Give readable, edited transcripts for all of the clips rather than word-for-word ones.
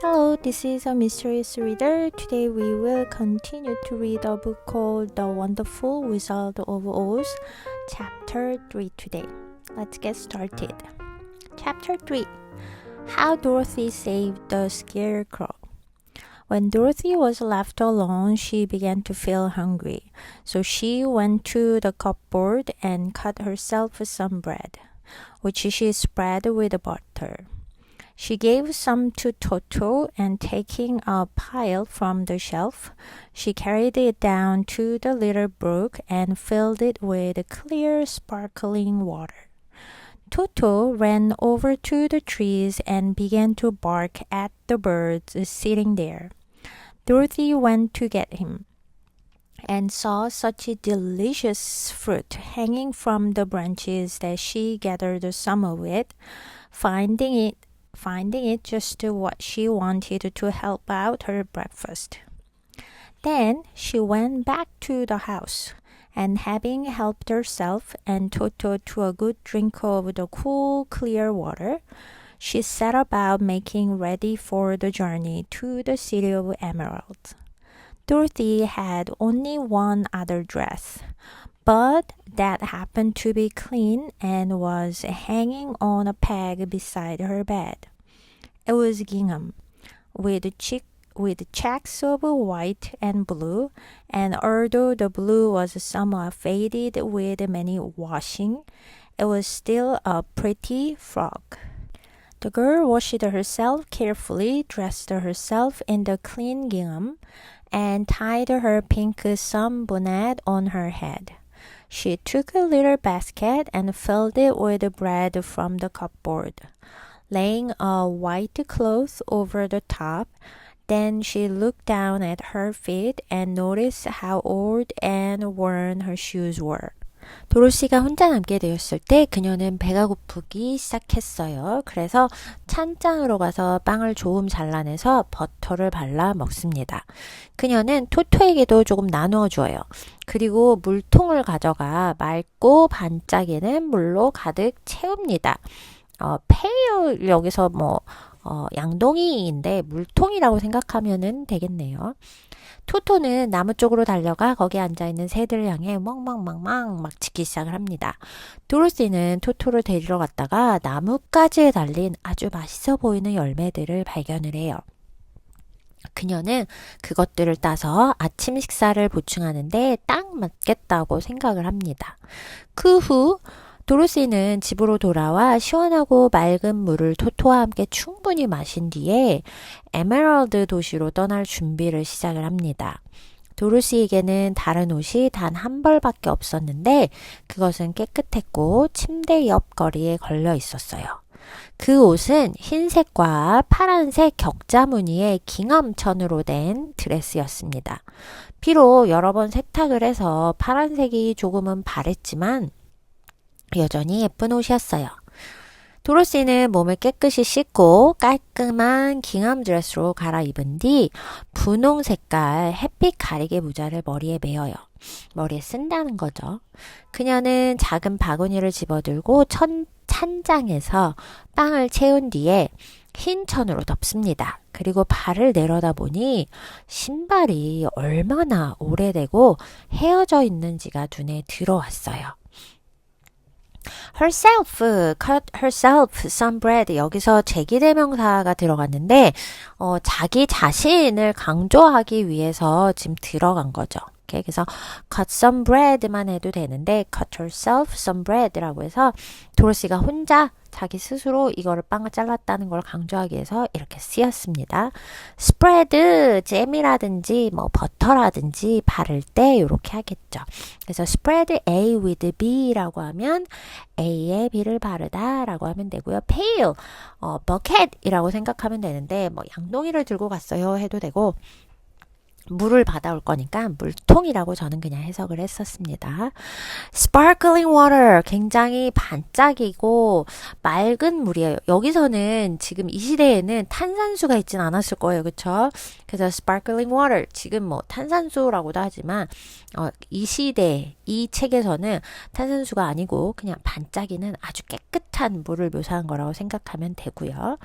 Hello, this is a mysterious reader. Today we will continue to read a book called The Wonderful Wizard of Oz, Chapter 3 today. Let's get started. Chapter 3 How Dorothy Saved the Scarecrow. When Dorothy was left alone, she began to feel hungry, so she went to the cupboard and cut herself some bread, which she spread with butter. She gave some to Toto, and taking a pile from the shelf, she carried it down to the little brook and filled it with clear, sparkling water. Toto ran over to the trees and began to bark at the birds sitting there. Dorothy went to get him and saw such a delicious fruit hanging from the branches that she gathered some of it, finding it just what she wanted to help out her breakfast. Then she went back to the house, and having helped herself and Toto to a good drink of the cool, clear water, she set about making ready for the journey to the City of Emeralds. Dorothy had only one other dress, but that happened to be clean and was hanging on a peg beside her bed. It was gingham, with checks of white and blue, and although the blue was somewhat faded with many washing, it was still a pretty frock. The girl washed herself carefully, dressed herself in the clean gingham, and tied her pink sunbonnet on her head. She took a little basket and filled it with bread from the cupboard, laying a white cloth over the top. Then she looked down at her feet and noticed how old and worn her shoes were. 도로시가 혼자 남게 되었을 때 그녀는 배가 고프기 시작했어요. 그래서 찬장으로 가서 빵을 조금 잘라내서 버터를 발라 먹습니다. 그녀는 토토에게도 조금 나누어 주어요. 그리고 물통을 가져가 맑고 반짝이는 물로 가득 채웁니다. 페일 여기서 양동이인데 물통이라고 생각하면 되겠네요. 토토는 나무 쪽으로 달려가 거기에 앉아있는 새들을 향해 멍멍멍멍 막 짖기 시작을 합니다. 도로시는 토토를 데리러 갔다가 나뭇가지에 달린 아주 맛있어 보이는 열매들을 발견을 해요. 그녀는 그것들을 따서 아침 식사를 보충하는데 딱 맞겠다고 생각을 합니다. 그 후 도로시는 집으로 돌아와 시원하고 맑은 물을 토토와 함께 충분히 마신 뒤에 에메랄드 도시로 떠날 준비를 시작을 합니다. 도로시에게는 다른 옷이 단 한 벌밖에 없었는데 그것은 깨끗했고 침대 옆 거리에 걸려 있었어요. 그 옷은 흰색과 파란색 격자 무늬의 깅엄천으로 된 드레스였습니다. 비록 여러 번 세탁을 해서 파란색이 조금은 바랬지만 여전히 예쁜 옷이었어요. 도로시는 몸을 깨끗이 씻고 깔끔한 깅엄 드레스로 갈아입은 뒤 분홍 색깔 햇빛 가리개 모자를 머리에 메어요. 머리에 쓴다는 거죠. 그녀는 작은 바구니를 집어들고 찬장에서 빵을 채운 뒤에 흰 천으로 덮습니다. 그리고 발을 내려다 보니 신발이 얼마나 오래되고 헤어져 있는지가 눈에 들어왔어요. cut herself some bread. 여기서 제기대명사가 들어갔는데 자기 자신을 강조하기 위해서 지금 들어간 거죠. 그래서 cut some bread만 해도 되는데 cut herself some bread라고 해서 도로시가 혼자 자기 스스로 이거를 빵을 잘랐다는 걸 강조하기 위해서 이렇게 쓰였습니다. spread, 잼이라든지 버터라든지 바를 때 이렇게 하겠죠. 그래서 spread A with B라고 하면 A에 B를 바르다 라고 하면 되고요. pail, bucket이라고 생각하면 되는데 양동이를 들고 갔어요 해도 되고 물을 받아올 거니까 물통이라고 저는 그냥 해석을 했었습니다. Sparkling water, 굉장히 반짝이고 맑은 물이에요. 여기서는 지금 이 시대에는 탄산수가 있진 않았을 거예요. 그쵸? 그래서 sparkling water, 지금 탄산수라고도 하지만 이 시대, 이 책에서는 탄산수가 아니고 그냥 반짝이는 아주 깨끗한 물을 묘사한 거라고 생각하면 되고요.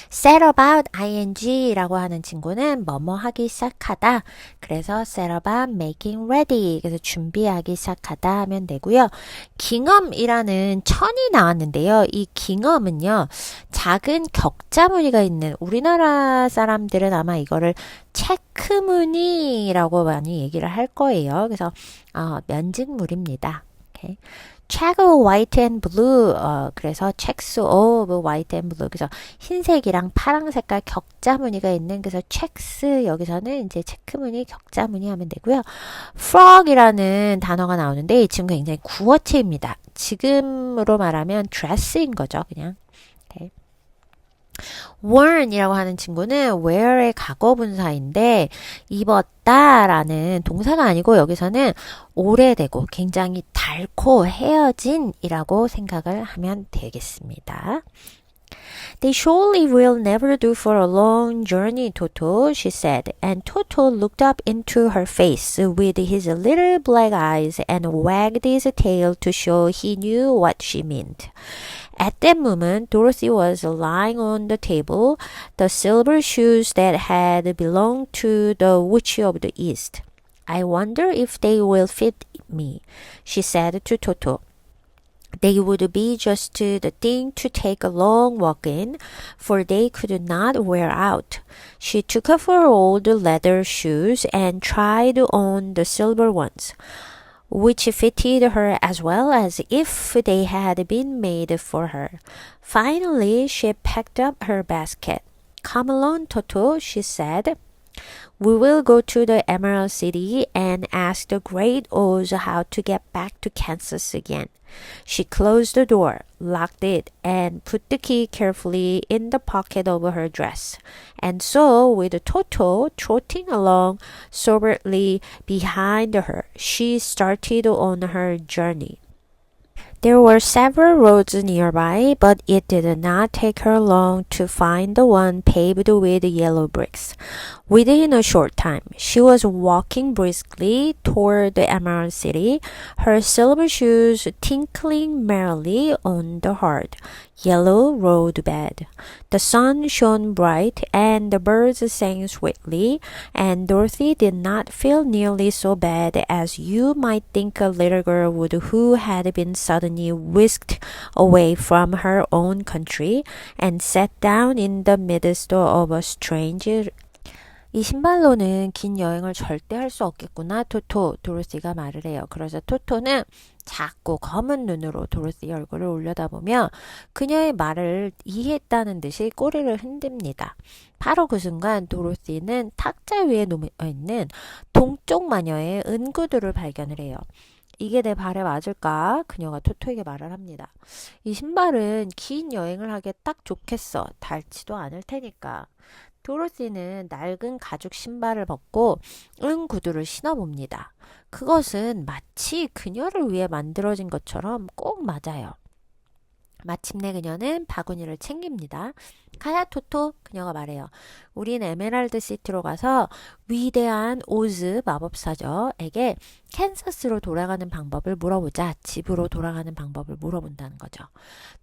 set about ing라고 하는 친구는 뭐뭐 하기 시작하다. 그래서 set about making ready. 그래서 준비하기 시작하다 하면 되고요. 깅엄이라는 천이 나왔는데요. 이 깅엄은요. 작은 격자 무늬가 있는 우리나라 사람들은 아마 이거를 체크무늬라고 많이 얘기를 할 거예요. 그래서 면직물입니다. 오케이. check of white and blue. 그래서 checks of white and blue. 그래서 흰색이랑 파랑 색깔 격자 무늬가 있는 그래서 checks 여기서는 이제 체크 무늬, 격자 무늬 하면 되고요. frog이라는 단어가 나오는데 이 친구 굉장히 구어체입니다. 지금으로 말하면 dress인 거죠, 그냥. 오케이. worn이라고 하는 친구는 wear의 과거 분사인데 입었다라는 동사가 아니고 여기서는 오래되고 굉장히 닳고 헤어진이라고 생각을 하면 되겠습니다. They surely will never do for a long journey, Toto, she said, and Toto looked up into her face with his little black eyes and wagged his tail to show he knew what she meant. At that moment, Dorothy was lying on the table, the silver shoes that had belonged to the Witch of the East. I wonder if they will fit me, she said to Toto. They would be just the thing to take a long walk in, for they could not wear out. She took off her old leather shoes and tried on the silver ones, which fitted her as well as if they had been made for her. Finally, she packed up her basket. Come along, Toto, she said. We will go to the Emerald City and ask the Great Oz how to get back to Kansas again. She closed the door, locked it, and put the key carefully in the pocket of her dress. And so, with Toto trotting along soberly behind her, she started on her journey. There were several roads nearby, but it did not take her long to find the one paved with yellow bricks. Within a short time, she was walking briskly toward the Emerald City, her silver shoes tinkling merrily on the hard, yellow roadbed. The sun shone bright, and the birds sang sweetly, and Dorothy did not feel nearly so bad as you might think a little girl would who had been suddenly whisked away from her own country and sat down in the midst of a strange. 이 신발로는 긴 여행을 절대 할 수 없겠구나, 토토. 도로시가 말을 해요. 그래서 토토는 작고 검은 눈으로 도로시 얼굴을 올려다보며 그녀의 말을 이해했다는 듯이 꼬리를 흔듭니다. 바로 그 순간 도로시는 탁자 위에 놓여있는 동쪽 마녀의 은구두를 발견을 해요. 이게 내 발에 맞을까? 그녀가 토토에게 말을 합니다. 이 신발은 긴 여행을 하기에 딱 좋겠어. 닳지도 않을 테니까. 도로시는 낡은 가죽 신발을 벗고 은구두를 신어봅니다. 그것은 마치 그녀를 위해 만들어진 것처럼 꼭 맞아요. 마침내 그녀는 바구니를 챙깁니다. 가야 토토, 그녀가 말해요. 우린 에메랄드 시티로 가서 위대한 오즈 마법사저에게 캔서스로 돌아가는 방법을 물어보자. 집으로 돌아가는 방법을 물어본다는 거죠.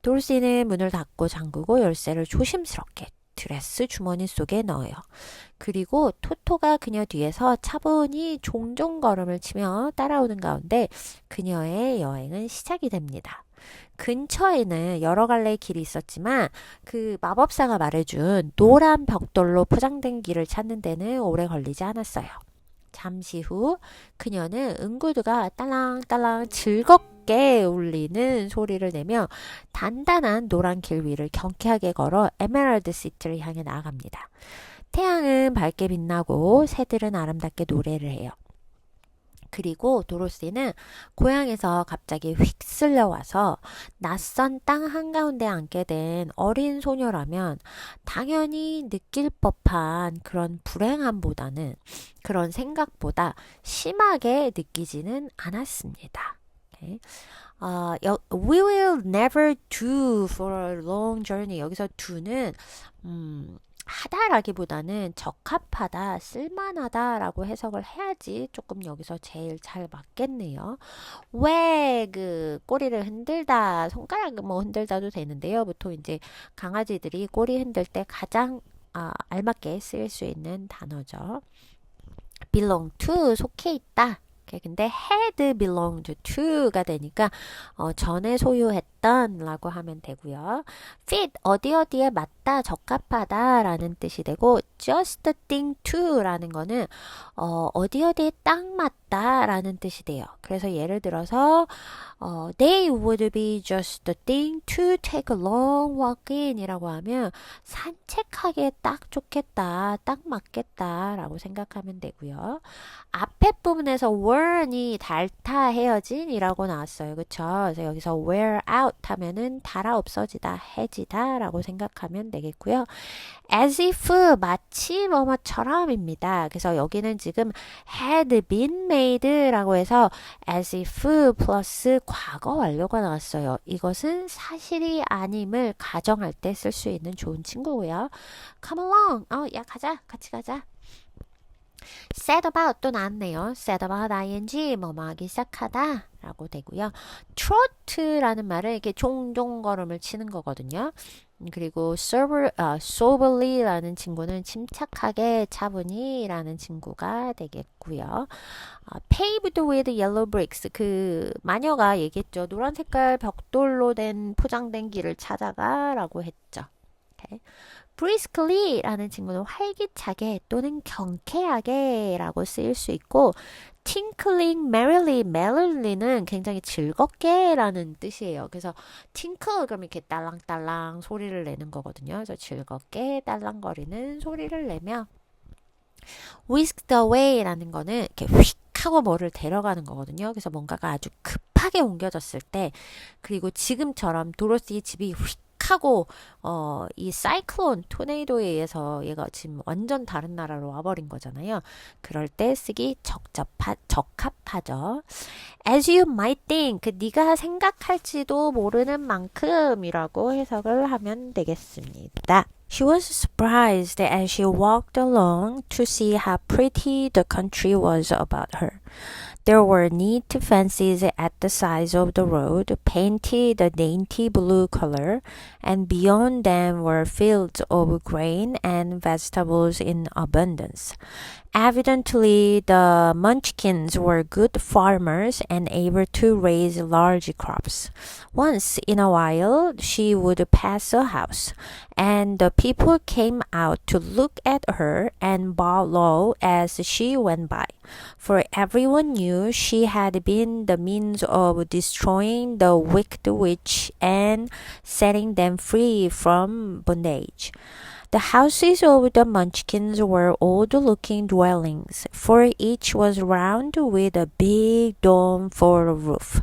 도로시는 문을 닫고 잠그고 열쇠를 조심스럽게 드레스 주머니 속에 넣어요. 그리고 토토가 그녀 뒤에서 차분히 종종 걸음을 치며 따라오는 가운데 그녀의 여행은 시작이 됩니다. 근처에는 여러 갈래의 길이 있었지만 그 마법사가 말해준 노란 벽돌로 포장된 길을 찾는 데는 오래 걸리지 않았어요. 잠시 후 그녀는 은구두가 딸랑딸랑 즐겁게 울리는 소리를 내며 단단한 노란 길 위를 경쾌하게 걸어 에메랄드 시티를 향해 나아갑니다. 태양은 밝게 빛나고 새들은 아름답게 노래를 해요. 그리고 도로시는 고향에서 갑자기 휙 쓸려와서 낯선 땅 한가운데 앉게 된 어린 소녀라면 당연히 느낄 법한 그런 불행함보다는 그런 생각보다 심하게 느끼지는 않았습니다. Okay. We will never do for a long journey. 여기서 do는 하다라기보다는 적합하다, 쓸만하다라고 해석을 해야지 조금 여기서 제일 잘 맞겠네요. 왜 그 꼬리를 흔들다, 손가락 뭐 흔들다도 되는데요. 보통 이제 강아지들이 꼬리 흔들 때 가장 알맞게 쓰일 수 있는 단어죠. belong to, 속해 있다. 근데 had belonged to가 되니까 전에 소유했던 라고 하면 되고요. fit, 어디 어디에 맞다, 적합하다 라는 뜻이 되고 just the thing to 라는 거는 어디 어디에 딱 맞다 라는 뜻이 돼요. 그래서 예를 들어서 they would be just the thing to take a long walk in 이라고 하면 산책하기에 딱 좋겠다, 딱 맞겠다 라고 생각하면 되고요. 앞에 부분에서 were이 닳다, 헤어진 이라고 나왔어요. 그쵸? 그래서 여기서 wear out 하면은 닳아 없어지다, 해지다 라고 생각하면 되겠고요. as if, 마치 뭐뭐처럼입니다. 그래서 여기는 지금 had been made 라고 해서 as if 플러스 과거 완료가 나왔어요. 이것은 사실이 아님을 가정할 때 쓸 수 있는 좋은 친구고요. come along, 야 가자, 같이 가자. set about 또 나왔네요. set about ing, 뭐뭐 하기 시작하다 라고 되고요. trot라는 말은 이렇게 종종 걸음을 치는 거거든요. 그리고 soberly 라는 친구는 침착하게, 차분히 라는 친구가 되겠고요. paved with yellow bricks, 그 마녀가 얘기했죠. 노란 색깔 벽돌로 포장된 길을 찾아가 라고 했죠. Okay. briskly 라는 친구는 활기차게 또는 경쾌하게 라고 쓰일 수 있고 tinkling merrily는 굉장히 즐겁게 라는 뜻이에요. 그래서 tinkle 그럼 이렇게 딸랑딸랑 소리를 내는 거거든요. 그래서 즐겁게 딸랑거리는 소리를 내며 whisked away 라는 거는 이렇게 휙 하고 뭐를 데려가는 거거든요. 그래서 뭔가가 아주 급하게 옮겨졌을 때, 그리고 지금처럼 도로시 집이 휙 하고 이 사이클론 토네이도에 의해서 얘가 지금 완전 다른 나라로 와버린 거잖아요. 그럴 때 쓰기 적합하죠. As you might think, 네가 생각할지도 모르는 만큼이라고 해석을 하면 되겠습니다. She was surprised as she walked along to see how pretty the country was about her. There were neat fences at the sides of the road, painted a dainty blue color, and beyond them were fields of grain and vegetables in abundance. Evidently, the Munchkins were good farmers and able to raise large crops. Once in a while, she would pass a house, and the people came out to look at her and bow low as she went by, for everyone knew she had been the means of destroying the wicked witch and setting them free from bondage. The houses of the Munchkins were old-looking dwellings, for each was round with a big dome for a roof.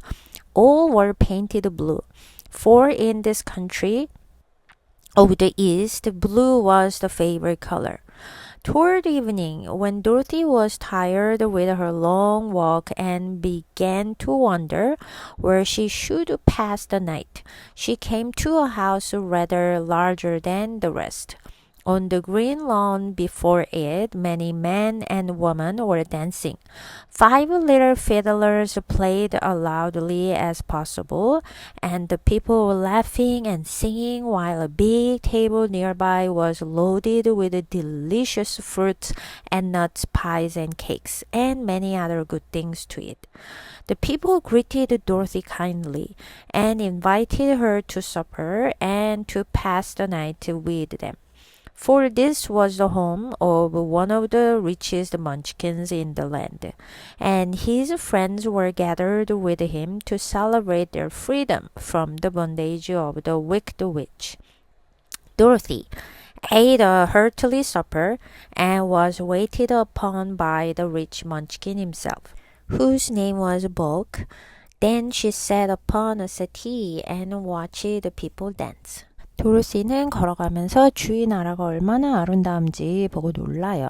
All were painted blue, for in this country of the East, blue was the favorite color. Toward evening, when Dorothy was tired with her long walk and began to wonder where she should pass the night, she came to a house rather larger than the rest. On the green lawn before it, many men and women were dancing. 5 little fiddlers played as loudly as possible, and the people were laughing and singing while a big table nearby was loaded with delicious fruits and nuts, pies and cakes, and many other good things to eat. The people greeted Dorothy kindly and invited her to supper and to pass the night with them. For this was the home of one of the richest Munchkins in the land, and his friends were gathered with him to celebrate their freedom from the bondage of the wicked witch. Dorothy ate a hearty supper and was waited upon by the rich Munchkin himself, whose name was Bulk. Then she sat upon a settee and watched the people dance. 도로시는 걸어가면서 주위 나라가 얼마나 아름다운지 보고 놀라요.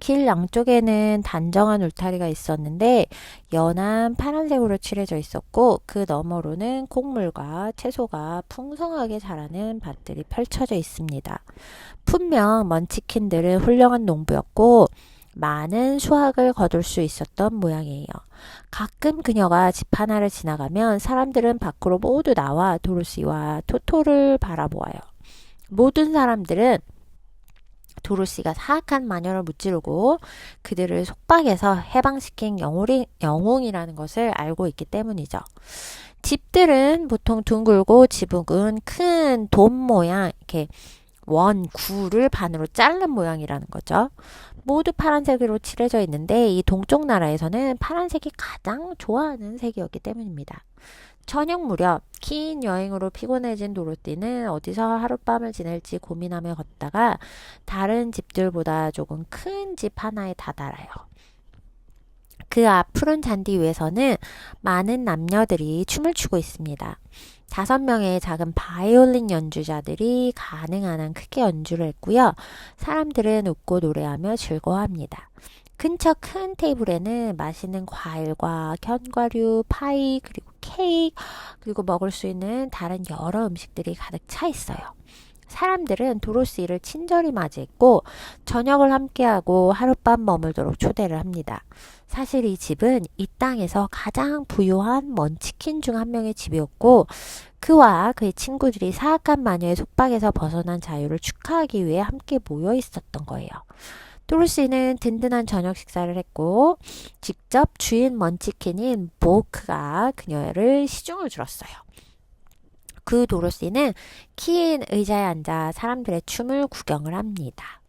길 양쪽에는 단정한 울타리가 있었는데 연한 파란색으로 칠해져 있었고 그 너머로는 곡물과 채소가 풍성하게 자라는 밭들이 펼쳐져 있습니다. 분명 먼치킨들은 훌륭한 농부였고 많은 수확을 거둘 수 있었던 모양이에요. 가끔 그녀가 집 하나를 지나가면 사람들은 밖으로 모두 나와 도로시와 토토를 바라보아요. 모든 사람들은 도로시가 사악한 마녀를 무찌르고 그들을 속박해서 해방시킨 영웅이라는 것을 알고 있기 때문이죠. 집들은 보통 둥글고 지붕은 큰 돔 모양, 이렇게 원구를 반으로 자른 모양이라는 거죠. 모두 파란색으로 칠해져 있는데 이 동쪽 나라에서는 파란색이 가장 좋아하는 색이었기 때문입니다. 저녁 무렵 긴 여행으로 피곤해진 도로띠는 어디서 하룻밤을 지낼지 고민하며 걷다가 다른 집들보다 조금 큰 집 하나에 다다라요. 그 앞 푸른 잔디 위에서는 많은 남녀들이 춤을 추고 있습니다. 5명의 작은 바이올린 연주자들이 가능한 한 크게 연주를 했고요. 사람들은 웃고 노래하며 즐거워합니다. 근처 큰 테이블에는 맛있는 과일과 견과류, 파이, 그리고 케이크, 그리고 먹을 수 있는 다른 여러 음식들이 가득 차 있어요. 사람들은 도로시를 친절히 맞이했고 저녁을 함께하고 하룻밤 머물도록 초대를 합니다. 사실 이 집은 이 땅에서 가장 부유한 먼치킨 중 한 명의 집이었고 그와 그의 친구들이 사악한 마녀의 속박에서 벗어난 자유를 축하하기 위해 함께 모여 있었던 거예요. 도로시는 든든한 저녁 식사를 했고 직접 주인 먼치킨인 보크가 그녀를 시중을 들었어요. 그 도로시는 긴 의자에 앉아 사람들의 춤을 구경을 합니다.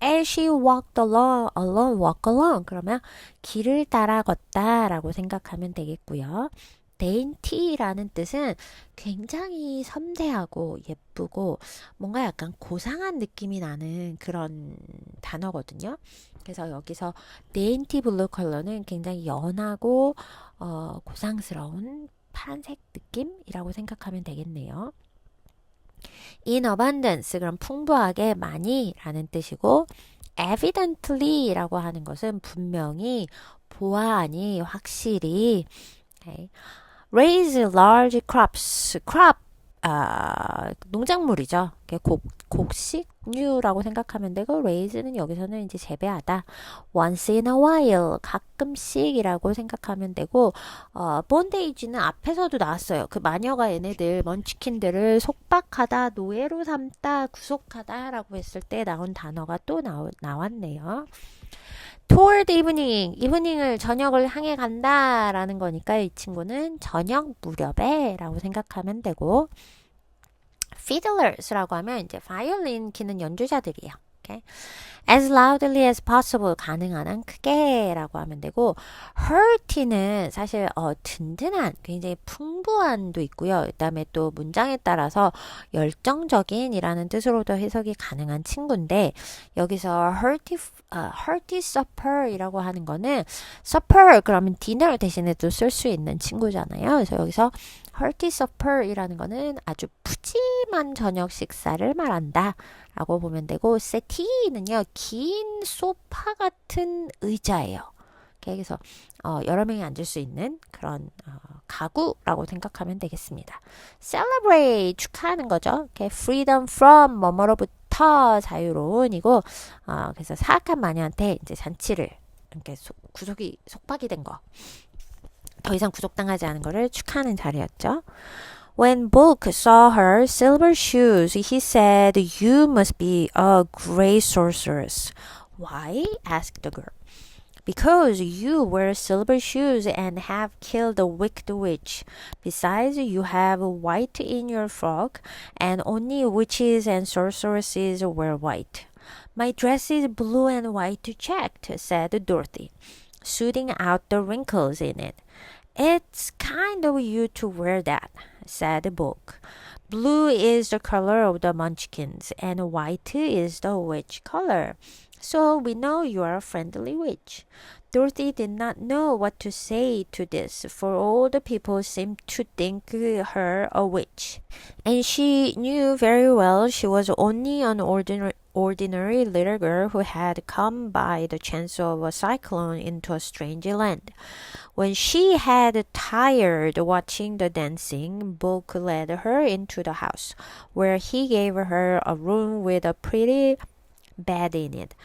As she walked along, walk along. 그러면 길을 따라 걷다 라고 생각하면 되겠고요. dainty라는 뜻은 굉장히 섬세하고 예쁘고 뭔가 약간 고상한 느낌이 나는 그런 단어거든요. 그래서 여기서 dainty blue 컬러는 굉장히 연하고 고상스러운 파란색 느낌이라고 생각하면 되겠네요. In abundance, 그럼 풍부하게 많이 라는 뜻이고 evidently 라고 하는 것은 분명히 보아하니 확실히 okay. Raise large crops, crop 농작물이죠. 곡식류라고 생각하면 되고 raise는 여기서는 이제 재배하다. Once in a while 가끔씩이라고 생각하면 되고 bondage는 앞에서도 나왔어요. 그 마녀가 얘네들 먼치킨들을 속박하다, 노예로 삼다, 구속하다라고 했을 때 나온 단어가 또 나왔네요. Toward evening, 이브닝을 저녁을 향해 간다라는 거니까 이 친구는 저녁 무렵에 라고 생각하면 되고 fiddlers라고 하면 이제 바이올린 키는 연주자들이에요. Okay? As loudly as possible, 가능한 한 크게 라고 하면 되고 hearty는 사실 든든한, 굉장히 풍부한도 있고요. 그 다음에 또 문장에 따라서 열정적인 이라는 뜻으로도 해석이 가능한 친구인데 여기서 hearty supper 이라고 하는 거는 supper 그러면 디너 대신에도 쓸 수 있는 친구잖아요. 그래서 여기서 hearty supper 이라는 거는 아주 푸짐한 저녁 식사를 말한다 라고 보면 되고 settee는요 긴 소파 같은 의자예요. 그래서 여러 명이 앉을 수 있는 그런 가구라고 생각하면 되겠습니다. celebrate 축하하는 거죠. freedom from 뭐뭐로부터 자유로운이고 그래서 사악한 마녀한테 이제 잔치를 이렇게 속박이 된 거. 더 이상 구속당하지 않은 거를 축하하는 자리였죠. When Book saw her silver shoes, he said, "You must be a great sorceress." Why? asked the girl. Because you wear silver shoes and have killed the wicked witch. Besides, you have white in your frock, and only witches and sorceresses wear white. My dress is blue and white checked, said Dorothy, smoothing out the wrinkles in it. It's kind of you to wear that, said Book. Blue is the color of the munchkins and white is the witch color. So we know you are a friendly witch. Dorothy did not know what to say to this, for all the people seemed to think her a witch. And she knew very well she was only an ordinary little girl who had come by the chance of a cyclone into a strange land. When she had tired watching the dancing, Book led her into the house, where he gave her a room with a pretty bed in it.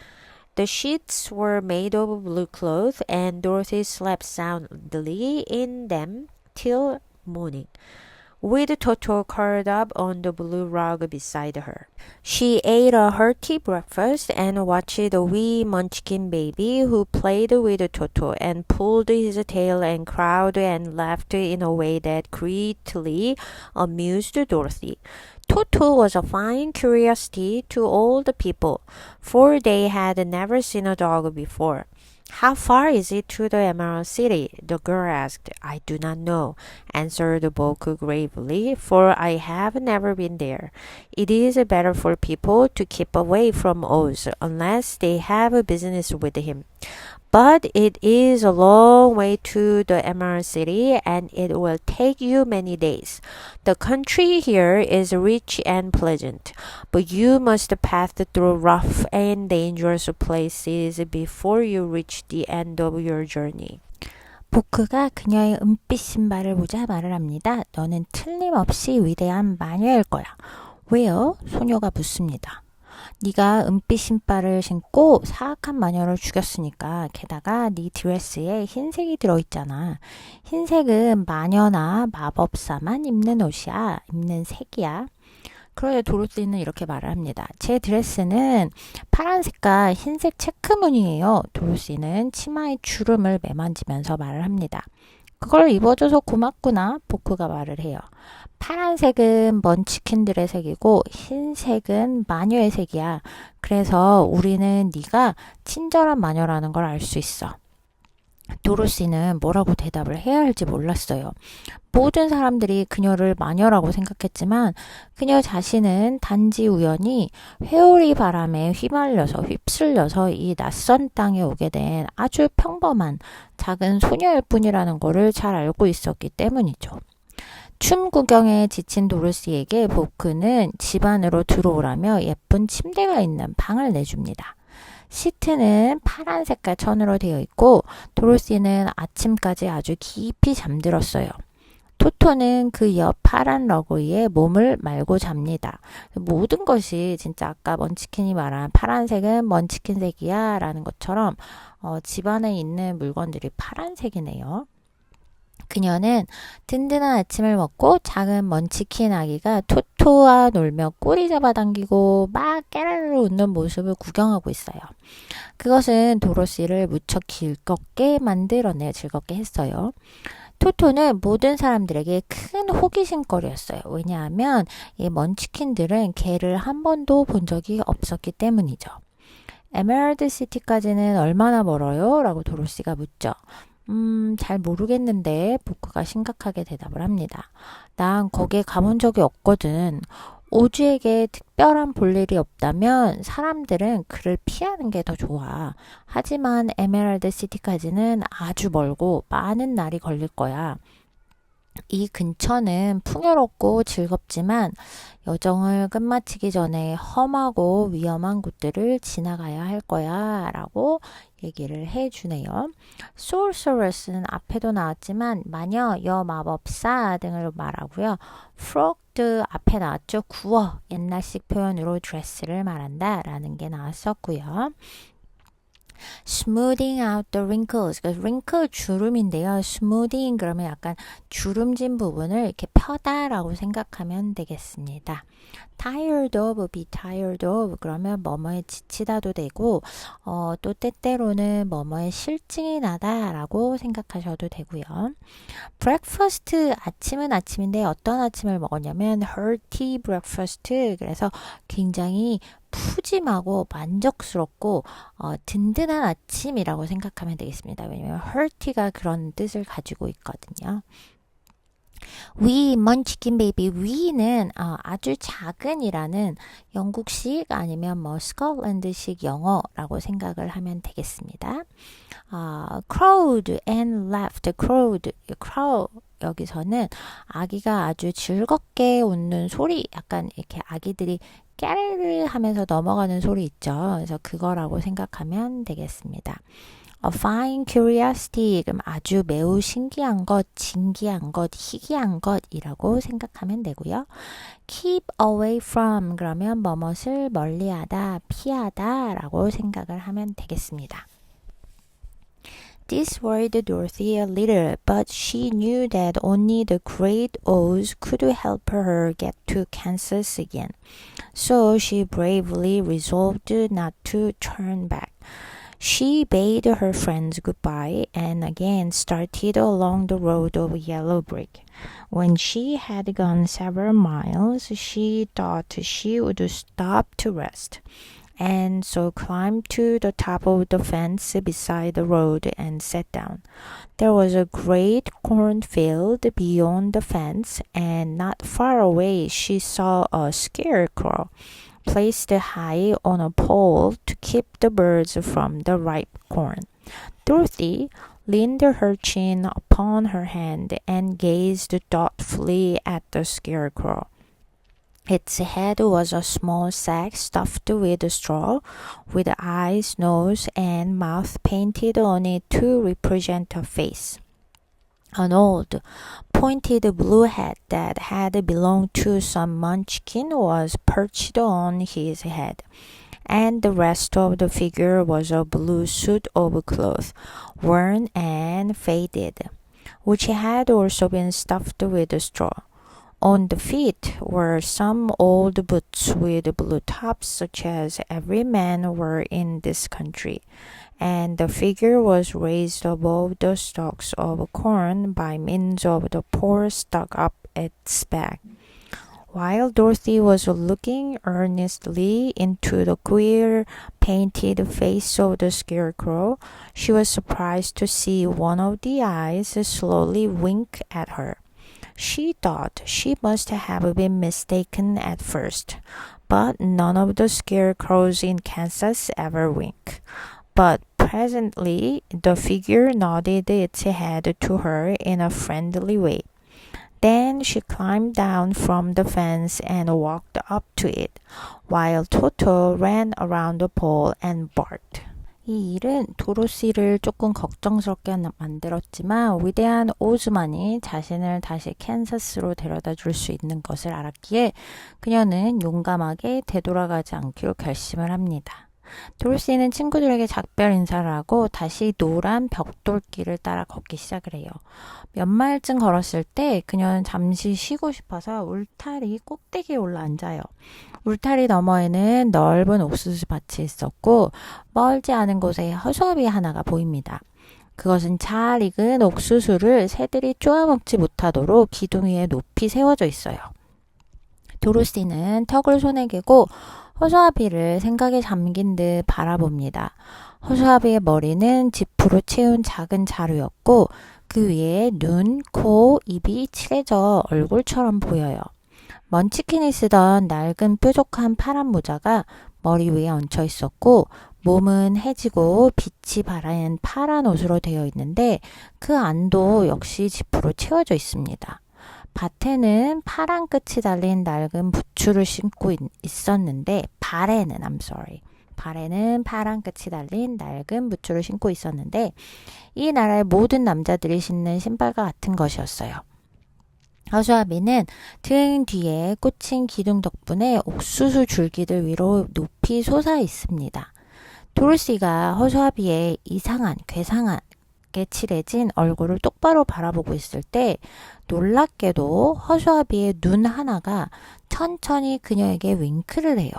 The sheets were made of blue cloth, and Dorothy slept soundly in them till morning, with Toto curled up on the blue rug beside her. She ate a hearty breakfast and watched the wee munchkin baby who played with Toto and pulled his tail and crowed and laughed in a way that greatly amused Dorothy. Toto was a fine curiosity to all the people, for they had never seen a dog before. How far is it to the Emerald City? The girl asked. I do not know, answered Boku gravely, for I have never been there. It is better for people to keep away from Oz, unless they have business with him. But it is a long way to the Emerald City, and it will take you many days. The country here is rich and pleasant, but you must pass through rough and dangerous places before you reach the end of your journey. 보크가 그녀의 은빛 신발을 보자 말을 합니다. 너는 틀림없이 위대한 마녀일 거야. 왜요? 소녀가 묻습니다. 네가 은빛 신발을 신고 사악한 마녀를 죽였으니까 게다가 네 드레스에 흰색이 들어있잖아. 흰색은 마녀나 마법사만 입는 옷이야. 입는 색이야. 그러자 도로시는 이렇게 말을 합니다. 제 드레스는 파란색과 흰색 체크무늬예요. 도로시는 치마의 주름을 매만지면서 말을 합니다. 그걸 입어줘서 고맙구나. 보크가 말을 해요. 파란색은 먼치킨들의 색이고 흰색은 마녀의 색이야. 그래서 우리는 네가 친절한 마녀라는 걸 알 수 있어. 도로시는 뭐라고 대답을 해야 할지 몰랐어요. 모든 사람들이 그녀를 마녀라고 생각했지만 그녀 자신은 단지 우연히 회오리 바람에 휘말려서 휩쓸려서 이 낯선 땅에 오게 된 아주 평범한 작은 소녀일 뿐이라는 것을 잘 알고 있었기 때문이죠. 춤 구경에 지친 도로시에게 보크는 집 안으로 들어오라며 예쁜 침대가 있는 방을 내줍니다. 시트는 파란 색깔 천으로 되어 있고 도로시는 아침까지 아주 깊이 잠들었어요. 토토는 그 옆 파란 러그 위에 몸을 말고 잡니다. 모든 것이 진짜 아까 먼치킨이 말한 파란색은 먼치킨색이야 라는 것처럼 집안에 있는 물건들이 파란색이네요. 그녀는 든든한 아침을 먹고 작은 먼치킨 아기가 토토와 놀며 꼬리 잡아당기고 막 깨르르 웃는 모습을 구경하고 있어요. 그것은 도로시를 무척 즐겁게 만들어내요. 즐겁게 했어요. 토토는 모든 사람들에게 큰 호기심거리였어요. 왜냐하면 이 먼치킨들은 개를 한 번도 본 적이 없었기 때문이죠. 에메랄드 시티까지는 얼마나 멀어요? 라고 도로시가 묻죠. 잘 모르겠는데 보크가 심각하게 대답을 합니다. 난 거기에 가본 적이 없거든. 오즈에게 특별한 볼일이 없다면 사람들은 그를 피하는 게 더 좋아. 하지만 에메랄드 시티까지는 아주 멀고 많은 날이 걸릴 거야. 이 근처는 풍요롭고 즐겁지만 여정을 끝마치기 전에 험하고 위험한 곳들을 지나가야 할 거야 라고 얘기를 해주네요. sorceress는 앞에도 나왔지만 마녀, 여마법사 등을 말하고요. frog도 앞에 나왔죠. 구어, 옛날식 표현으로 드레스를 말한다 라는 게 나왔었고요. smoothing out the wrinkles. 그러니까 wrinkle 주름인데요. smoothing 그러면 약간 주름진 부분을 이렇게 펴다라고 생각하면 되겠습니다. tired of, be tired of 그러면 뭐뭐에 지치다도 되고 또 때때로는 뭐뭐에 실증이 나다라고 생각하셔도 되고요. breakfast 아침은 아침인데 어떤 아침을 먹었냐면 hearty breakfast 그래서 굉장히 푸짐하고 만족스럽고 든든한 아침이라고 생각하면 되겠습니다. 왜냐하면 hearty가 그런 뜻을 가지고 있거든요. We munchkin baby. we는 아주 작은이라는 영국식 아니면 뭐 스코틀랜드식 영어라고 생각을 하면 되겠습니다. crowed and laughed. crow 여기서는 아기가 아주 즐겁게 웃는 소리, 약간 이렇게 아기들이 깨르르 하면서 넘어가는 소리 있죠. 그래서 그거라고 생각하면 되겠습니다. A fine curiosity, 그럼 아주 매우 신기한 것, 진기한 것, 희귀한 것이라고 생각하면 되고요. Keep away from, 그러면 뭐뭇을 멀리하다, 피하다 라고 생각을 하면 되겠습니다. This worried Dorothy a little, but she knew that only the great Oz could help her get to Kansas again. So she bravely resolved not to turn back. She bade her friends goodbye and again started along the road of yellow brick. When she had gone several miles, she thought she would stop to rest, and so climbed to the top of the fence beside the road and sat down. There was a great cornfield beyond the fence, and not far away she saw a scarecrow placed high on a pole to keep the birds from the ripe corn. Dorothy leaned her chin upon her hand and gazed thoughtfully at the scarecrow. Its head was a small sack stuffed with straw, with eyes, nose, and mouth painted on it to represent a face. An old, pointed blue hat that had belonged to some munchkin was perched on his head, and the rest of the figure was a blue suit of cloth, worn and faded, which had also been stuffed with straw. On the feet were some old boots with blue tops, such as every man wore in this country, and the figure was raised above the stalks of corn by means of the pole stuck up its back. While Dorothy was looking earnestly into the queer painted face of the scarecrow, she was surprised to see one of the eyes slowly wink at her. She thought she must have been mistaken at first, but none of the scarecrows in Kansas ever wink. But presently the figure nodded its head to her in a friendly way. Then she climbed down from the fence and walked up to it, while Toto ran around the pole and barked. 이 일은 도로시를 조금 걱정스럽게 만들었지만 위대한 오즈만이 자신을 다시 캔사스로 데려다 줄 수 있는 것을 알았기에 그녀는 용감하게 되돌아가지 않기로 결심을 합니다. 도로시는 친구들에게 작별 인사를 하고 다시 노란 벽돌길을 따라 걷기 시작을 해요. 몇 마일쯤 걸었을 때 그녀는 잠시 쉬고 싶어서 울타리 꼭대기에 올라 앉아요. 울타리 너머에는 넓은 옥수수 밭이 있었고 멀지 않은 곳에 허수아비 하나가 보입니다. 그것은 잘 익은 옥수수를 새들이 쪼아먹지 못하도록 기둥 위에 높이 세워져 있어요. 도로시는 턱을 손에 개고 허수아비를 생각에 잠긴 듯 바라봅니다. 허수아비의 머리는 지프로 채운 작은 자루였고 그 위에 눈, 코, 입이 칠해져 얼굴처럼 보여요. 먼치킨이 쓰던 낡은 뾰족한 파란 모자가 머리 위에 얹혀 있었고 몸은 해지고 빛이 바라는 파란 옷으로 되어 있는데 그 안도 역시 지프로 채워져 있습니다. 밭에는 파란 끝이 달린 낡은 부츠를 신고 있었는데 발에는 파란 끝이 달린 낡은 부츠를 신고 있었는데 이 나라의 모든 남자들이 신는 신발과 같은 것이었어요. 허수아비는 등 뒤에 꽂힌 기둥 덕분에 옥수수 줄기들 위로 높이 솟아 있습니다. 도로시가 허수아비의 괴상하게 칠해진 얼굴을 똑바로 바라보고 있을 때 놀랍게도 허수아비의 눈 하나가 천천히 그녀에게 윙크를 해요.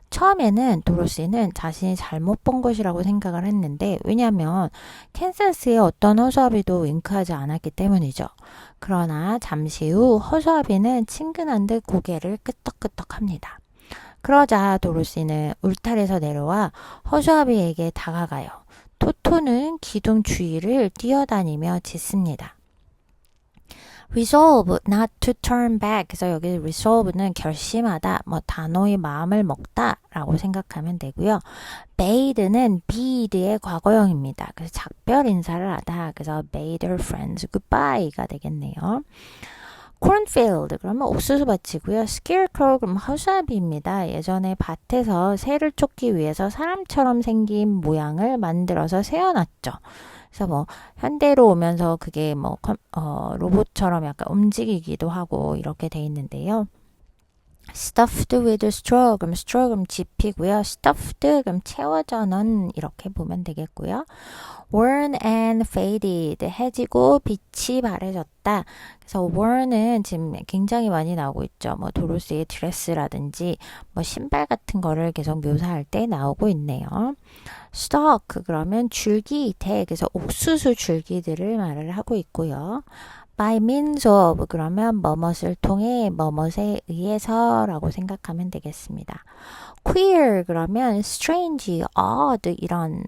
처음에는 도로시는 자신이 잘못 본 것이라고 생각을 했는데 왜냐하면 캔사스의 어떤 허수아비도 윙크하지 않았기 때문이죠. 그러나 잠시 후 허수아비는 친근한 듯 고개를 끄덕끄덕합니다. 그러자 도로시는 울타리에서 내려와 허수아비에게 다가가요. 토토는 기둥 주위를 뛰어다니며 짖습니다. resolve not to turn back. 그래서 여기 resolve는 결심하다, 뭐 단호히 마음을 먹다 라고 생각하면 되고요. bade는 bede의 과거형입니다. 그래서 작별 인사를 하다. 그래서 bade her friends goodbye가 되겠네요. cornfield 그러면 옥수수밭이고요. scarecrow 그러면 허수아비입니다. 예전에 밭에서 새를 쫓기 위해서 사람처럼 생긴 모양을 만들어서 세워놨죠. 그래서 뭐 현대로 오면서 그게 뭐 로봇처럼 약간 움직이기도 하고 이렇게 돼 있는데요. stuffed with straw 그럼 straw 그럼 짚이고요. stuffed 그럼 채워져 넣은 이렇게 보면 되겠고요. worn and faded 해지고 빛이 바래졌다. 그래서 worn은 지금 굉장히 많이 나오고 있죠. 뭐 도로스의 드레스라든지 뭐 신발 같은 거를 계속 묘사할 때 나오고 있네요. stalk 그러면 줄기 대 그래서 옥수수 줄기들을 말을 하고 있고요. by means of 그러면 뭐뭇을 통해 뭐뭇에 의해서 라고 생각하면 되겠습니다. queer 그러면 strange, odd 이런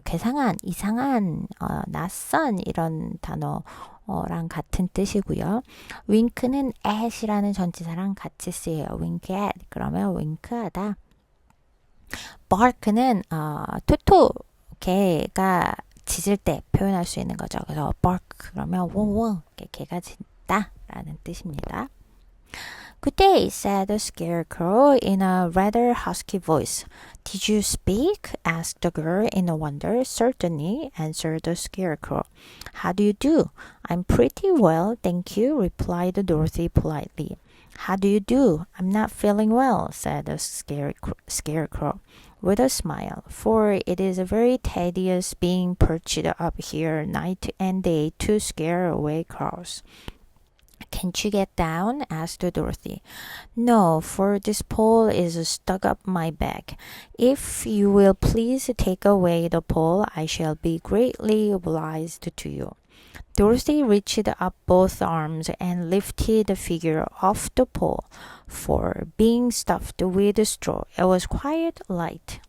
괴상한, 이상한, 낯선 이런 단어랑 같은 뜻이고요. wink는 at이라는 전치사랑 같이 쓰여요. wink at 그러면 윙크하다. bark는 토토 개가 짖을 때 표현할 수 있는 거죠. 그래서 bark 그러면 웡웡 개가 짖다 라는 뜻입니다. Good day, said the scarecrow in a rather husky voice. Did you speak? asked the girl in wonder. Certainly, answered the scarecrow. How do you do? I'm pretty well, thank you, replied Dorothy politely. How do you do? I'm not feeling well, said the scarecrow with a smile, for it is very tedious being perched up here night and day to scare away crows. Can't you get down? asked Dorothy. No, for this pole is stuck up my back. If you will please take away the pole, I shall be greatly obliged to you. Dorothy reached up both arms and lifted the figure off the pole, for being stuffed with straw, it was quite light.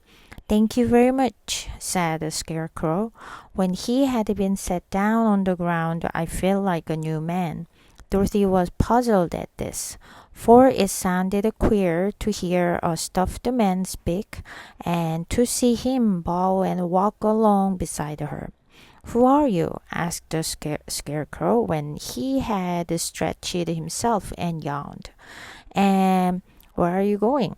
Thank you very much, said the scarecrow. When he had been set down on the ground, I felt like a new man. Dorothy was puzzled at this, for it sounded queer to hear a stuffed man speak and to see him bow and walk along beside her. Who are you? asked the scarecrow when he had stretched himself and yawned. And where are you going?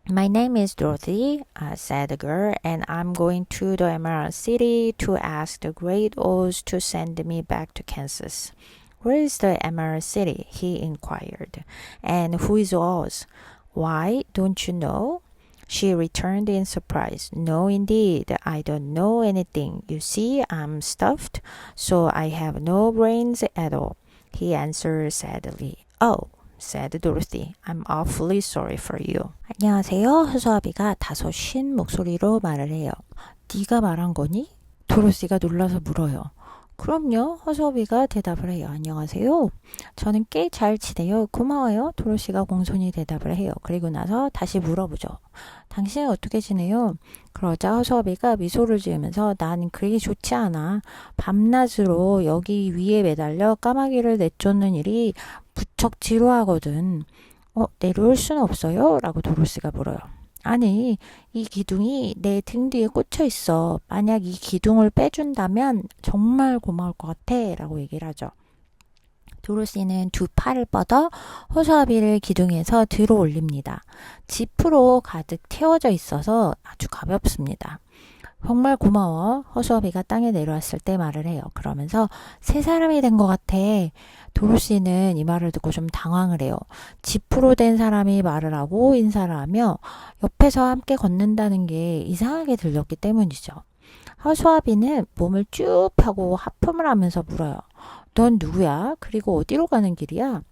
My name is Dorothy, said the girl, and I'm going to the Emerald City to ask the Great Oz to send me back to Kansas. Where is the Emerald City? He inquired. And who is Oz? Why, don't you know? She returned in surprise. No, indeed, I don't know anything. You see, I'm stuffed, so I have no brains at all. He answered sadly. Oh, said Dorothy. I'm awfully sorry for you. 안녕하세요. 허수아비가 다소 쉰 목소리로 말을 해요. 네가 말한 거니? 도로시가 놀라서 물어요. 그럼요. 허수아비가 대답을 해요. 안녕하세요. 저는 꽤 잘 지내요. 고마워요. 도로시가 공손히 대답을 해요. 그리고 나서 다시 물어보죠. 당신은 어떻게 지내요? 그러자 허수아비가 미소를 지으면서 난 그리 좋지 않아. 밤낮으로 여기 위에 매달려 까마귀를 내쫓는 일이 무척 지루하거든. 내려올 수는 없어요? 라고 도로시가 물어요. 아니, 이 기둥이 내 등 뒤에 꽂혀 있어. 만약 이 기둥을 빼준다면 정말 고마울 것 같아. 라고 얘기를 하죠. 도로시는 두 팔을 뻗어 허수아비를 기둥에서 들어 올립니다. 지프로 가득 태워져 있어서 아주 가볍습니다. 정말 고마워. 허수아비가 땅에 내려왔을 때 말을 해요. 그러면서 새 사람이 된 것 같아. 도로시는 이 말을 듣고 좀 당황을 해요. 지프로 된 사람이 말을 하고 인사를 하며 옆에서 함께 걷는다는 게 이상하게 들렸기 때문이죠. 허수아비는 몸을 쭉 펴고 하품을 하면서 물어요. 넌 누구야? 그리고 어디로 가는 길이야?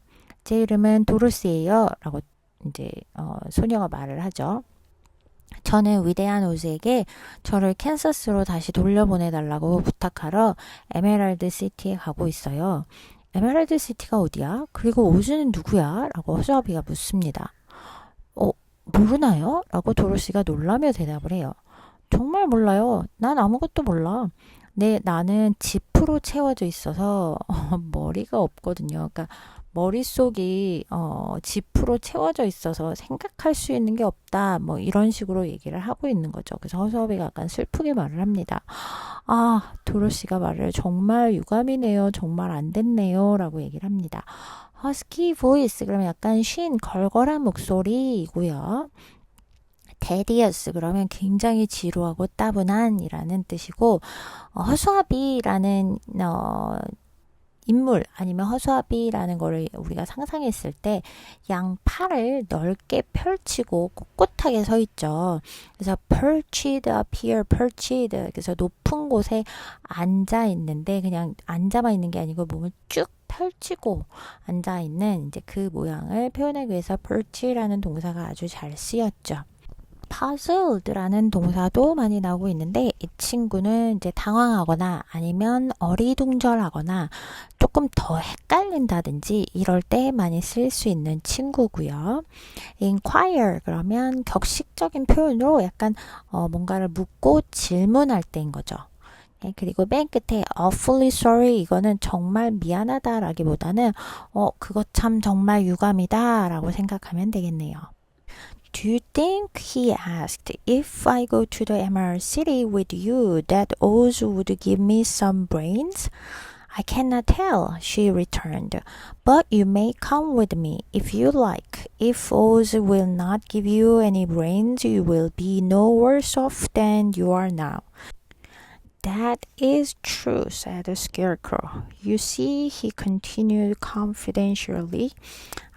제 이름은 도로시예요. 라고 이제 소녀가 말을 하죠. 저는 위대한 오즈에게 저를 캔서스로 다시 돌려보내달라고 부탁하러 에메랄드 시티에 가고 있어요. 에메랄드 시티가 어디야? 그리고 오즈는 누구야? 라고 허수아비가 묻습니다. 모르나요? 라고 도로시가 놀라며 대답을 해요. 정말 몰라요. 난 아무것도 몰라. 나는 지프로 채워져 있어서 머리가 없거든요. 그러니까 머릿속이 지프로 채워져 있어서 생각할 수 있는 게 없다. 뭐 이런 식으로 얘기를 하고 있는 거죠. 그래서 허수아비가 약간 슬프게 말을 합니다. 아, 도로시가 말을 정말 유감이네요. 정말 안 됐네요. 라고 얘기를 합니다. 허스키 보이스 그러면 약간 쉰 걸걸한 목소리이고요. tedious 그러면 굉장히 지루하고 따분한 이라는 뜻이고 허수아비라는 인물 아니면 허수아비라는 거를 우리가 상상했을 때 양팔을 넓게 펼치고 꼿꼿하게 서 있죠. 그래서 perched up here, perched 그래서 높은 곳에 앉아 있는데 그냥 앉아만 있는 게 아니고 몸을 쭉 펼치고 앉아 있는 이제 그 모양을 표현하기 위해서 perch라는 동사가 아주 잘 쓰였죠. puzzled라는 동사도 많이 나오고 있는데 이 친구는 이제 당황하거나 아니면 어리둥절하거나 조금 더 헷갈린다든지 이럴 때 많이 쓸 수 있는 친구고요. inquire 그러면 격식적인 표현으로 약간 뭔가를 묻고 질문할 때인 거죠. 네, 그리고 맨 끝에 awfully sorry 이거는 정말 미안하다라기보다는 그거 참 정말 유감이다 라고 생각하면 되겠네요. Do you think, he asked, if I go to the Emerald City with you, that Oz would give me some brains? I cannot tell, she returned, but you may come with me if you like. If Oz will not give you any brains, you will be no worse off than you are now. That is true, said the Scarecrow. You see, he continued confidentially,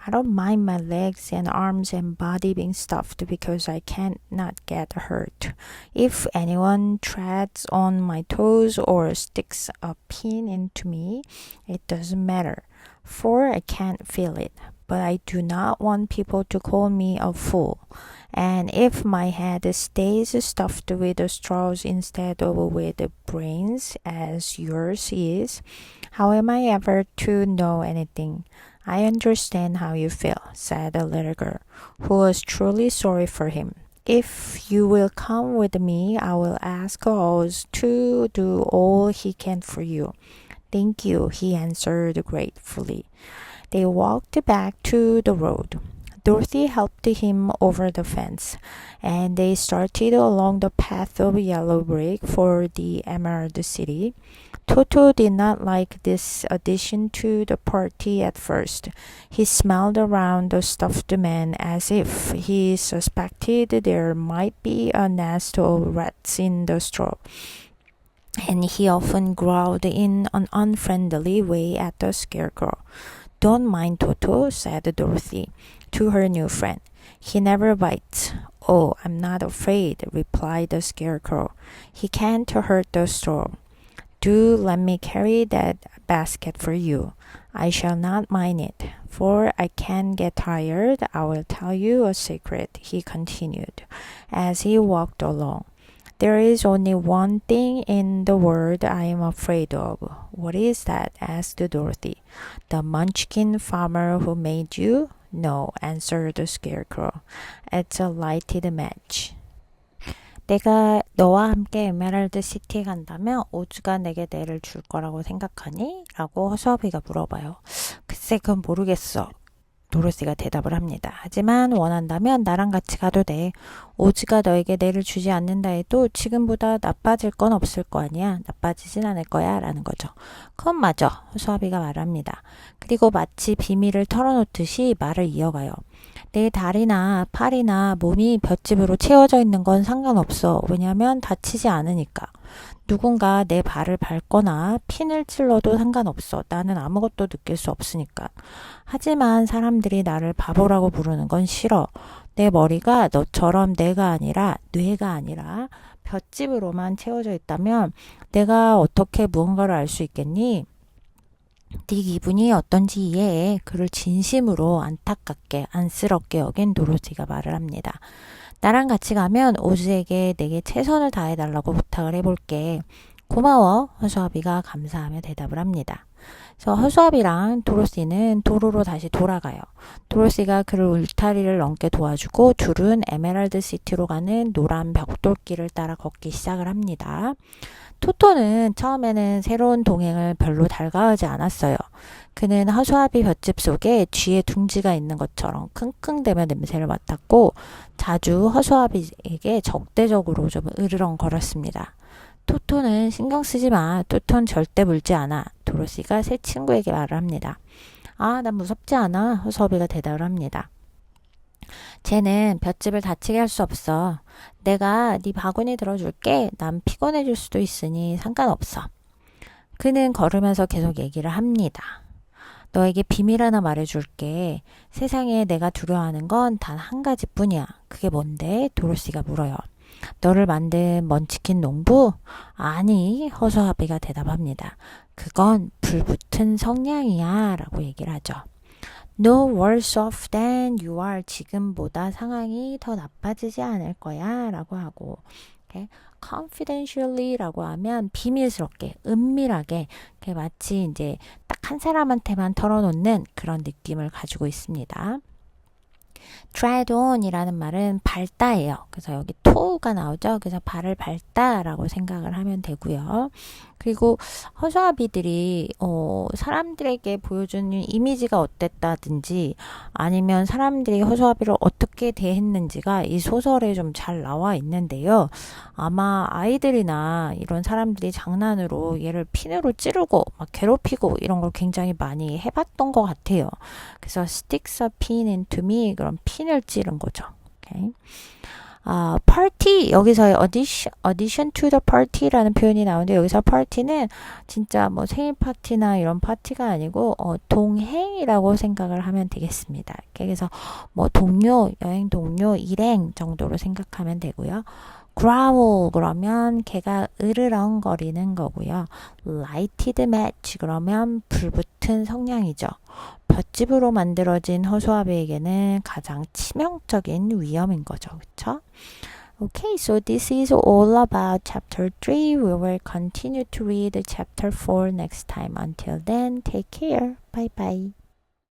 I don't mind my legs and arms and body being stuffed because I cannot get hurt. If anyone treads on my toes or sticks a pin into me, it doesn't matter, for I can't feel it. But I do not want people to call me a fool. And if my head stays stuffed with straws instead of with brains, as yours is, how am I ever to know anything? I understand how you feel, said the little girl, who was truly sorry for him. If you will come with me, I will ask Oz to do all he can for you. Thank you, he answered gratefully. They walked back to the road. Dorothy helped him over the fence, and they started along the path of yellow brick for the Emerald City. Toto did not like this addition to the party at first. He smelled around the stuffed man as if he suspected there might be a nest of rats in the straw, and he often growled in an unfriendly way at the Scarecrow. Don't mind Toto, said Dorothy to her new friend. He never bites. Oh, I'm not afraid, replied the Scarecrow. He can't hurt the straw. Do let me carry that basket for you. I shall not mind it, for I can get tired. I will tell you a secret, he continued, as he walked along. There is only one thing in the world I am afraid of. What is that? asked Dorothy. The Munchkin farmer who made you? No, answered the Scarecrow. It's a lighted match. 내가 너와 함께 에메랄드 시티에 간다면 오즈가 내게 내를 줄 거라고 생각하니? 라고 허수아비가 물어봐요. 글쎄 그건 모르겠어. 도로시가 대답을 합니다. 하지만 원한다면 나랑 같이 가도 돼. 오즈가 너에게 내를 주지 않는다 해도 지금보다 나빠질 건 없을 거 아니야. 나빠지진 않을 거야. 라는 거죠. 그건 맞아. 허수아비가 말합니다. 그리고 마치 비밀을 털어놓듯이 말을 이어가요. 내 다리나 팔이나 몸이 볏짚으로 채워져 있는 건 상관없어. 왜냐면 다치지 않으니까. 누군가 내 발을 밟거나 핀을 찔러도 상관없어. 나는 아무것도 느낄 수 없으니까. 하지만 사람들이 나를 바보라고 부르는 건 싫어. 내 머리가 너처럼 뇌가 아니라 볏짚으로만 채워져 있다면 내가 어떻게 무언가를 알 수 있겠니? 네 기분이 어떤지 이해해. 그를 진심으로 안타깝게 안쓰럽게 여긴 도로시가 말을 합니다. 나랑 같이 가면 오즈에게 내게 최선을 다해달라고 부탁을 해볼게. 고마워. 허수아비가 감사하며 대답을 합니다. 그래서 허수아비랑 도로시는 도로로 다시 돌아가요. 도로시가 그를 울타리를 넘게 도와주고 둘은 에메랄드 시티로 가는 노란 벽돌길을 따라 걷기 시작을 합니다. 토토는 처음에는 새로운 동행을 별로 달가워하지 않았어요. 그는 허수아비 볏짚 속에 쥐의 둥지가 있는 것처럼 킁킁대며 냄새를 맡았고 자주 허수아비에게 적대적으로 좀 으르렁거렸습니다. 토토는 신경 쓰지 마. 토토는 절대 물지 않아. 도로시가 새 친구에게 말을 합니다. 아, 난 무섭지 않아. 허수아비가 대답을 합니다. 쟤는 볏짚을 다치게 할 수 없어. 내가 네 바구니 들어줄게. 난 피곤해질 수도 있으니 상관없어. 그는 걸으면서 계속 얘기를 합니다. 너에게 비밀 하나 말해줄게. 세상에 내가 두려워하는 건 단 한 가지뿐이야. 그게 뭔데? 도로시가 물어요. 너를 만든 먼치킨 농부? 아니, 허수아비가 대답합니다. 그건 불붙은 성냥이야 라고 얘기를 하죠. No worse off than you are. 지금보다 상황이 더 나빠지지 않을 거야 라고 하고 okay? confidentially 라고 하면 비밀스럽게, 은밀하게 마치 이제 딱 한 사람한테만 털어놓는 그런 느낌을 가지고 있습니다. tread on 이라는 말은 밟다예요. 그래서 여기 toe가 나오죠. 그래서 발을 밟다라고 생각을 하면 되고요. 그리고 허수아비들이 사람들에게 보여주는 이미지가 어땠다든지 아니면 사람들이 허수아비를 어떻게 대했는지가 이 소설에 좀 잘 나와 있는데요. 아마 아이들이나 이런 사람들이 장난으로 얘를 핀으로 찌르고 막 괴롭히고 이런 걸 굉장히 많이 해봤던 것 같아요. 그래서 sticks a pin into me, 그런 핀을 찌른 거죠. Okay. party, 여기서의 addition to the party라는 표현이 나오는데 여기서 party는 진짜 뭐 생일 파티나 이런 파티가 아니고 동행이라고 생각을 하면 되겠습니다. 그래서 뭐 동료, 여행 동료, 일행 정도로 생각하면 되고요. growl 그러면 걔가 으르렁거리는 거고요. lighted match 그러면 불붙은 성냥이죠. 볏짚으로 만들어진 허수아비에게는 가장 치명적인 위험인 거죠. 그쵸? Okay, so this is all about chapter 3. We will continue to read chapter 4 next time. Until then, take care. Bye bye.